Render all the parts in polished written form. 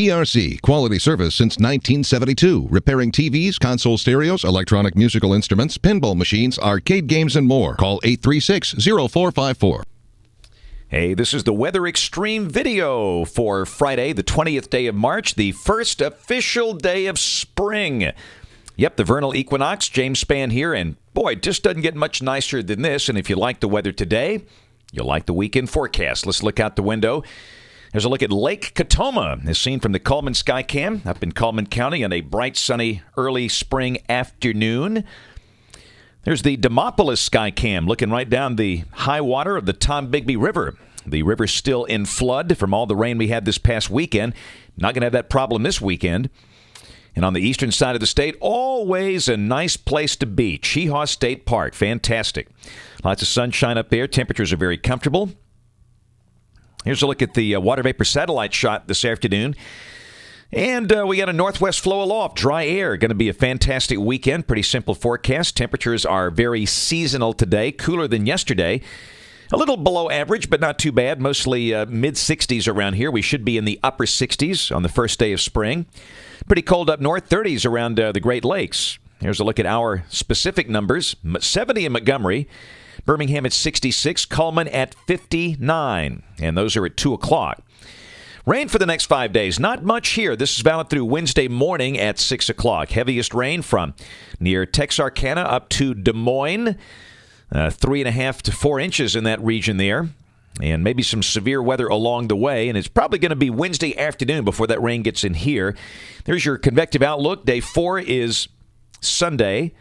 PRC, quality service since 1972. Repairing TVs, console stereos, electronic musical instruments, pinball machines, arcade games, and more. Call 836-0454. Hey, this is the Weather Xtreme video for Friday, the 20th day of March, the first official day of spring. Yep, the vernal equinox. James Spann here, and boy, it just doesn't get much nicer than this. And if you like the weather today, you'll like the weekend forecast. Let's look out the window. There's a look at Lake Katoma, as seen from the Coleman Skycam up in Coleman County on a bright, sunny, early spring afternoon. There's the Demopolis Skycam looking right down the high water of the Tombigbee River. The river's still in flood from all the rain we had this past weekend. Not going to have that problem this weekend. And on the eastern side of the state, always a nice place to be. Chehaw State Park, fantastic. Lots of sunshine up there. Temperatures are very comfortable. Here's a look at the water vapor satellite shot this afternoon. And we got a northwest flow aloft, dry air. Going to be a fantastic weekend. Pretty simple forecast. Temperatures are very seasonal today, cooler than yesterday. A little below average, but not too bad. Mostly mid-60s around here. We should be in the upper 60s on the first day of spring. Pretty cold up north, 30s around the Great Lakes. Here's a look at our specific numbers. 70 in Montgomery. Birmingham at 66. Cullman at 59. And those are at 2 o'clock. Rain for the next 5 days. Not much here. This is valid through Wednesday morning at 6 o'clock. Heaviest rain from near Texarkana up to Des Moines. 3.5 to 4 inches in that region there. And maybe some severe weather along the way. And it's probably going to be Wednesday afternoon before that rain gets in here. There's your convective outlook. Day 4 is Sunday.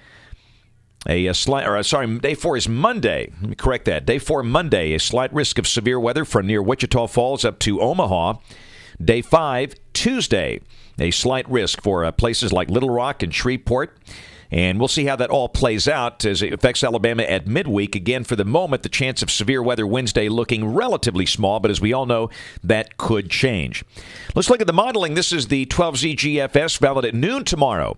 Day 4 is Monday. Let me correct that. Day 4, Monday. A slight risk of severe weather from near Wichita Falls up to Omaha. Day 5, Tuesday. A slight risk for places like Little Rock and Shreveport. And we'll see how that all plays out as it affects Alabama at midweek. Again, for the moment, the chance of severe weather Wednesday looking relatively small, but as we all know, that could change. Let's look at the modeling. This is the 12Z GFS, valid at noon tomorrow.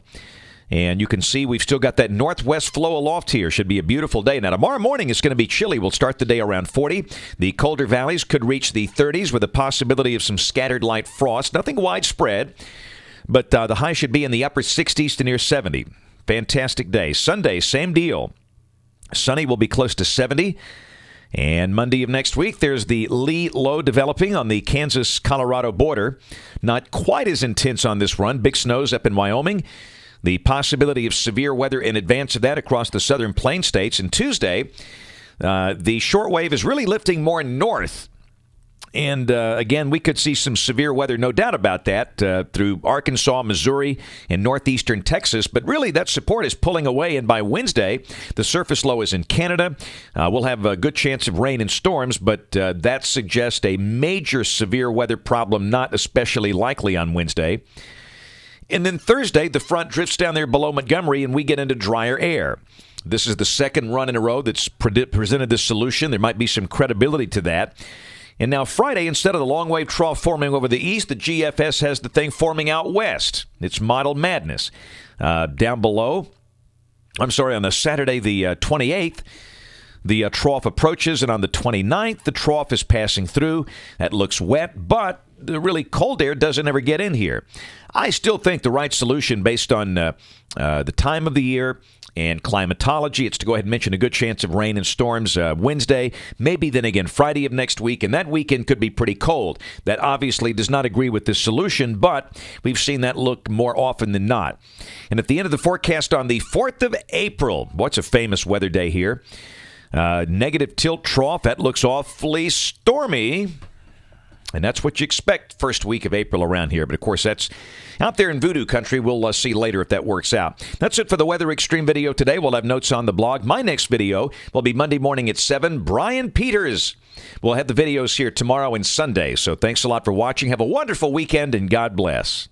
And you can see we've still got that northwest flow aloft here. Should be a beautiful day. Now, tomorrow morning is going to be chilly. We'll start the day around 40. The colder valleys could reach the 30s with a possibility of some scattered light frost. Nothing widespread, but the high should be in the upper 60s to near 70. Fantastic day. Sunday, same deal. Sunny will be close to 70. And Monday of next week, there's the Lee low developing on the Kansas-Colorado border. Not quite as intense on this run. Big snows up in Wyoming. The possibility of severe weather in advance of that across the southern plain states. And Tuesday, the shortwave is really lifting more north. And, again, we could see some severe weather, no doubt about that, through Arkansas, Missouri, and northeastern Texas. But really, that support is pulling away, and by Wednesday, the surface low is in Canada. We'll have a good chance of rain and storms, but that suggests a major severe weather problem, not especially likely on Wednesday. And then Thursday, the front drifts down there below Montgomery, and we get into drier air. This is the second run in a row that's presented this solution. There might be some credibility to that. And now Friday, instead of the long wave trough forming over the east, the GFS has the thing forming out west. It's model madness. Down below, on the Saturday the 28th, the trough approaches, and on the 29th, the trough is passing through. That looks wet, but the really cold air doesn't ever get in here. I still think the right solution based on the time of the year and climatology, it's to go ahead and mention a good chance of rain and storms Wednesday, maybe then again Friday of next week, and that weekend could be pretty cold. That obviously does not agree with this solution, but we've seen that look more often than not. And at the end of the forecast on the 4th of April, what's a famous weather day here? Negative tilt trough, that looks awfully stormy. And that's what you expect first week of April around here. But, of course, that's out there in voodoo country. We'll see later if that works out. That's it for the Weather Xtreme video today. We'll have notes on the blog. My next video will be Monday morning at 7. Brian Peters. We'll have the videos here tomorrow and Sunday. So thanks a lot for watching. Have a wonderful weekend, and God bless.